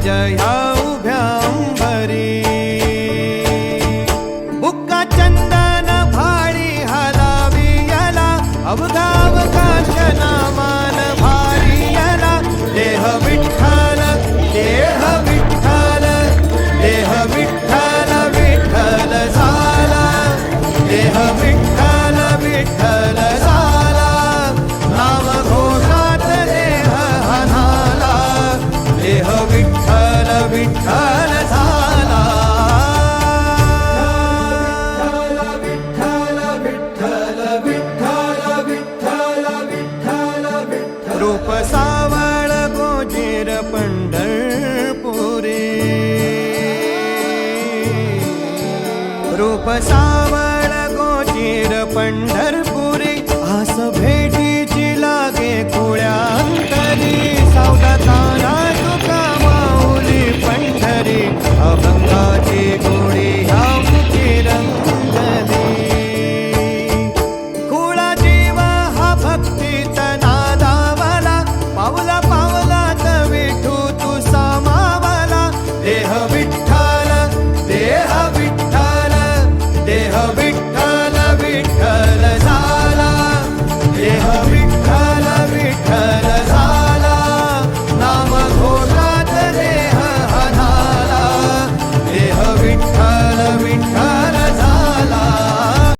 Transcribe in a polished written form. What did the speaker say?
ह्या उभ्या अंबरी बुक्का चंदन भाळी हलावी याला अवघा अवकाश नामान भारी याला देह विठ्ठल देह विठ्ठल देह विठ्ठल विठ्ठल झाला देह विठ्ठल विठ्ठल झाला नाम घोषात देह हनाला देह विठ्ठल विठ्ठल झाला विठ्ठल विठ्ठल विठ्ठल विठ्ठल विठ्ठल विठ्ठल रूप सावळ गोजीर पंढरपुरी रूप सावळ गोजीर पंढरपुरी